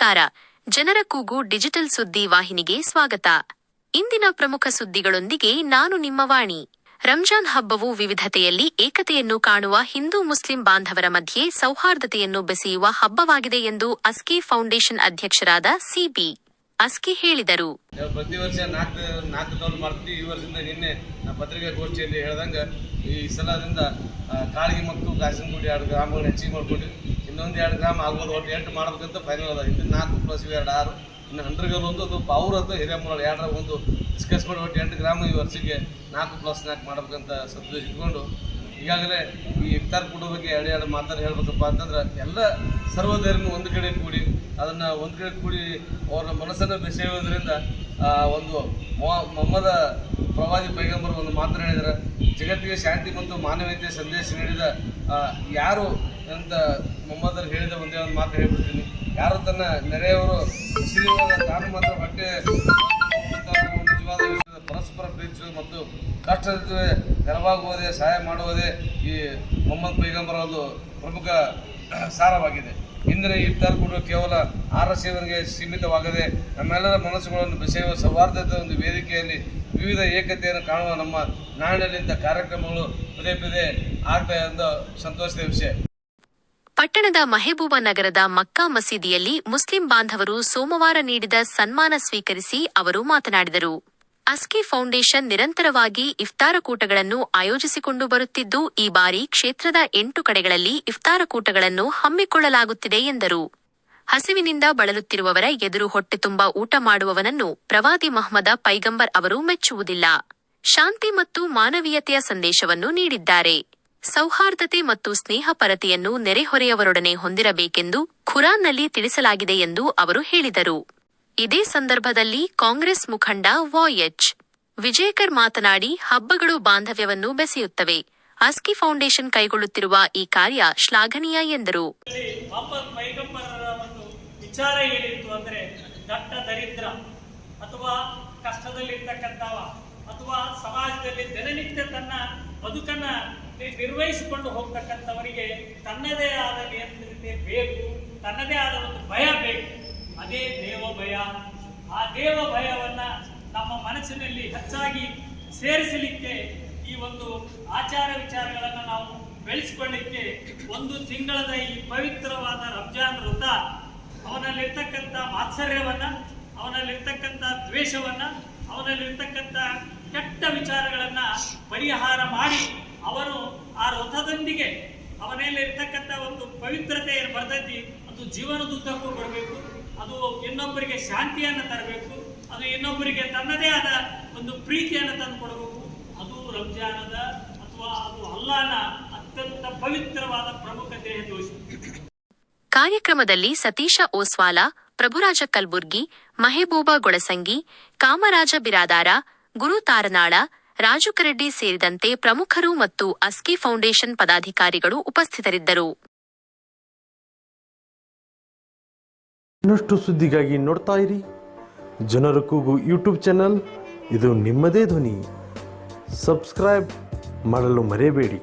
ನಮಸ್ಕಾರ. ಜನರ ಕೂಗು ಡಿಜಿಟಲ್ ಸುದ್ದಿ ವಾಹಿನಿಗೆ ಸ್ವಾಗತ. ಇಂದಿನ ಪ್ರಮುಖ ಸುದ್ದಿಗಳೊಂದಿಗೆ ನಾನು ನಿಮ್ಮ ವಾಣಿ. ರಂಜಾನ್ ಹಬ್ಬವು ವಿವಿಧತೆಯಲ್ಲಿ ಏಕತೆಯನ್ನು ಕಾಣುವ ಹಿಂದೂ ಮುಸ್ಲಿಂ ಬಾಂಧವರ ಮಧ್ಯೆ ಸೌಹಾರ್ದತೆಯನ್ನು ಬೆಸೆಯುವ ಹಬ್ಬವಾಗಿದೆ ಎಂದು ಅಸ್ಕಿ ಫೌಂಡೇಶನ್ ಅಧ್ಯಕ್ಷರಾದ ಸಿ.ಬಿ. ಅಸ್ಕಿ ಹೇಳಿದರು. ಪ್ರತಿ ವರ್ಷ ನಾಲ್ಕು ಟೌನ್ ಮಾಡ್ತೀವಿ. ಈ ವರ್ಷದಿಂದ ನಿನ್ನೆ ಪತ್ರಿಕಾಗೋಷ್ಠಿಯಲ್ಲಿ ಹೇಳಿದಂಗ ಈ ಸಲದಿಂದ ಕಾಳಿಗೆ ಮತ್ತು ಕಾಸಿನಗುಡಿ 2 ಗ್ರಾಮಗಳನ್ನ ಹೆಚ್ಚಿಗೆ ಮಾಡ್ಕೊಂಡು ಇನ್ನೊಂದು 2 ಗ್ರಾಮ ಆಗ್ಬೋದು. ಒಟ್ಟು 8 ಮಾಡಬೇಕಂತ ಫೈನಲ್ ಅದ. ಇದು 4 + 2 6 ಇನ್ನು ಹಂಡ್ರಿಗಲ್ ಒಂದು ಪೌರ್ ಅಥವಾ ಹಿರೇಮೂಲ 2ರ ಒಂದು ಡಿಸ್ಕಸ್ ಮಾಡಿ ಒಟ್ಟು 8 ಗ್ರಾಮ ಈ ವರ್ಷಕ್ಕೆ 4 + 4 ಮಾಡಬೇಕಂತ ಸದ್ಯ ಇಟ್ಕೊಂಡು ಈಗಾಗಲೇ ಈ ಇಫ್ತಾರ್ ಕೊಡೋ ಬಗ್ಗೆ ಎರಡು ಮಾತಾಡಿ ಹೇಳ್ಬೇಕಪ್ಪ ಅಂತಂದ್ರೆ ಎಲ್ಲ ಸರ್ವಧರ್ಮ ಒಂದು ಕಡೆ ಕೂಡಿ ಅದನ್ನು ಒಂದು ಕಡೆ ಕೂಡಿ ಅವರ ಮನಸ್ಸನ್ನು ಬೆಸೆಯುವುದರಿಂದ ಒಂದು ಮೊಹಮ್ಮದ ಪ್ರವಾದಿ ಪೈಗಂಬರ್ ಒಂದು ಮಾತು ಹೇಳಿದರೆ ಜಗತ್ತಿಗೆ ಶಾಂತಿ ಮತ್ತು ಮಾನವೀಯತೆ ಸಂದೇಶ ನೀಡಿದ ಯಾರು ಅಂತ ಮೊಹಮ್ಮದರು ಹೇಳಿದ ಒಂದೇ ಒಂದು ಮಾತು ಹೇಳ್ಬಿಡ್ತೀನಿ. ಯಾರು ತನ್ನ ನೆರೆಯವರು ತಾನು ಮಾತ್ರ ಬಟ್ಟೆ ನಿಜವಾದ ವಿಷಯದ ಪರಸ್ಪರ ಪ್ರೀತಿಸುವುದು ಮತ್ತು ಕಷ್ಟದ ನೆರವಾಗುವುದೇ ಸಹಾಯ ಮಾಡುವುದೇ ಈ ಮೊಹಮ್ಮದ್ ಪೈಗಂಬರ ಒಂದು ಪ್ರಮುಖ ಸಾರವಾಗಿದೆ. ಇಂದಿನ ಇಫ್ತಾರ್ ಕೂಡ ಕೇವಲ ಆಹಾರ ಸೇವನೆಗೆ ಸೀಮಿತವಾಗದೆ ನಮ್ಮೆಲ್ಲರ ಮನಸ್ಸುಗಳನ್ನು ಬೆಸೆಯುವ ಸೌಹಾರ್ದತೆ ಒಂದು ವೇದಿಕೆಯಲ್ಲಿ ವಿವಿಧ ಏಕತೆಯನ್ನು ಕಾಣುವ ನಮ್ಮ ನಾಡಿನಲ್ಲಿಂದ ಕಾರ್ಯಕ್ರಮಗಳು ಪದೇ ಪದೇ ಆಗ್ತಾ ಇದ್ದ ಸಂತೋಷದ ವಿಷಯ. ಪಟ್ಟಣದ ಮೆಹಬೂಬ ನಗರದ ಮಕ್ಕಾ ಮಸೀದಿಯಲ್ಲಿ ಮುಸ್ಲಿಂ ಬಾಂಧವರು ಸೋಮವಾರ ನೀಡಿದ ಸನ್ಮಾನ ಸ್ವೀಕರಿಸಿ ಅವರು ಮಾತನಾಡಿದರು. ಅಸ್ಕಿ ಫೌಂಡೇಶನ್ ನಿರಂತರವಾಗಿ ಇಫ್ತಾರ ಕೂಟಗಳನ್ನು ಆಯೋಜಿಸಿಕೊಂಡು ಬರುತ್ತಿದ್ದು, ಈ ಬಾರಿ ಕ್ಷೇತ್ರದ 8 ಕಡೆಗಳಲ್ಲಿ ಇಫ್ತಾರ ಕೂಟಗಳನ್ನು ಹಮ್ಮಿಕೊಳ್ಳಲಾಗುತ್ತಿದೆ ಎಂದರು. ಹಸಿವಿನಿಂದ ಬಳಲುತ್ತಿರುವವರ ಎದುರು ಹೊಟ್ಟೆ ತುಂಬ ಊಟ ಮಾಡುವವನನ್ನು ಪ್ರವಾದಿ ಮಹಮ್ಮದ ಪೈಗಂಬರ್ ಅವರು ಮೆಚ್ಚುವುದಿಲ್ಲ. ಶಾಂತಿ ಮತ್ತು ಮಾನವೀಯತೆಯ ಸಂದೇಶವನ್ನು ನೀಡಿದ್ದಾರೆ. ಸೌಹಾರ್ದತೆ ಮತ್ತು ಸ್ನೇಹಪರತೆಯನ್ನು ನೆರೆಹೊರೆಯವರೊಡನೆ ಹೊಂದಿರಬೇಕೆಂದು ಖುರಾನ್ನಲ್ಲಿ ತಿಳಿಸಲಾಗಿದೆ ಎಂದು ಅವರು ಹೇಳಿದರು. ಇದೇ ಸಂದರ್ಭದಲ್ಲಿ ಕಾಂಗ್ರೆಸ್ ಮುಖಂಡ ವೈ.ಎಚ್. ವಿಜಯಕರ್ ಮಾತನಾಡಿ, ಹಬ್ಬಗಳು ಬಾಂಧವ್ಯವನ್ನು ಬೆಸೆಯುತ್ತವೆ. ಅಸ್ಕಿ ಫೌಂಡೇಶನ್ ಕೈಗೊಳ್ಳುತ್ತಿರುವ ಈ ಕಾರ್ಯ ಶ್ಲಾಘನೀಯ ಎಂದರು. ವಿಚಾರ ಏನಿತ್ತು ಅಂದ್ರೆ ದಟ್ಟ ದರಿದ್ರ ಅಥವಾ ಕಷ್ಟದಲ್ಲಿರ್ತಕ್ಕಂಥವ ಅಥವಾ ಸಮಾಜದಲ್ಲಿ ದಿನನಿತ್ಯ ತನ್ನ ಬದುಕನ್ನ ನಿರ್ವಹಿಸಿಕೊಂಡು ಹೋಗ್ತಕ್ಕಂಥವರಿಗೆ ತನ್ನದೇ ಆದ ನಿಯಂತ್ರಣತೆ ಬೇಕು, ತನ್ನದೇ ಆದ ಒಂದು ಭಯ ಬೇಕು. ಅದೇ ದೇವ ಭಯ. ಆ ದೇವ ಭಯವನ್ನ ನಮ್ಮ ಮನಸ್ಸಿನಲ್ಲಿ ಹೆಚ್ಚಾಗಿ ಸೇರಿಸಲಿಕ್ಕೆ ಈ ಒಂದು ಆಚಾರ ವಿಚಾರಗಳನ್ನು ನಾವು ಬೆಳೆಸಿಕೊಳ್ಳಿಕ್ಕೆ 1 ತಿಂಗಳದ ಈ ಪವಿತ್ರವಾದ ರಂಜಾನ್ ವೃತ ಅವನಲ್ಲಿರ್ತಕ್ಕಂಥ ಮಾತ್ಸರ್ಯವನ್ನ, ಅವನಲ್ಲಿರ್ತಕ್ಕಂಥ ದ್ವೇಷವನ್ನ, ಅವನಲ್ಲಿರ್ತಕ್ಕಂಥ ಕೆಟ್ಟ ವಿಚಾರಗಳನ್ನ ಪರಿಹಾರ ಮಾಡಿ ಅವನು ಆ ವ್ರತದೊಂದಿಗೆ ಅವನಲ್ಲಿರ್ತಕ್ಕಂಥ ಒಂದು ಪವಿತ್ರತೆ ಬರ್ತೈತಿ ಅದು ಜೀವನದುದ್ದಕ್ಕೂ ಬರಬೇಕು. ಅದು ಇನ್ನೊಬ್ಬರಿಗೆ ಶಾಂತಿಯನ್ನು ತರಬೇಕು. ಅದು ಇನ್ನೊಬ್ಬರಿಗೆ ತನ್ನದೇ ಆದ ಒಂದು ಪ್ರೀತಿಯನ್ನು ತಂದು ಕೊಡಬೇಕು. ಅದು ರಂಜಾನದ ಅಥವಾ ಅದು ಅಲ್ಲಾಹನ ಅತ್ಯಂತ ಪವಿತ್ರವಾದ ಪ್ರಮುಖ ದೇಹ ದೋಷ. ಕಾರ್ಯಕ್ರಮದಲ್ಲಿ ಸತೀಶ ಓಸ್ವಾಲ, ಪ್ರಭುರಾಜ ಕಲ್ಬುರ್ಗಿ, ಮೆಹಬೂಬ ಗೊಳಸಂಗಿ, ಕಾಮರಾಜ ಬಿರಾದಾರ, ಗುರು ತಾರನಾಳ, ರಾಜು ಕರೆಡ್ಡಿ ಸೇರಿದಂತೆ ಪ್ರಮುಖರು ಮತ್ತು ಅಸ್ಕಿ ಫೌಂಡೇಶನ್ ಪದಾಧಿಕಾರಿಗಳು ಉಪಸ್ಥಿತರಿದ್ದರು. ಇನ್ನಷ್ಟು ಸುದ್ದಿಗಾಗಿ ನೋಡ್ತಾ ಇರಿ ಜನರ ಕೂಗು ಯೂಟ್ಯೂಬ್ ಚಾನಲ್. ಇದು ನಿಮ್ಮದೇ ಧ್ವನಿ. ಸಬ್ಸ್ಕ್ರೈಬ್ ಮಾಡಲು ಮರೆಯಬೇಡಿ.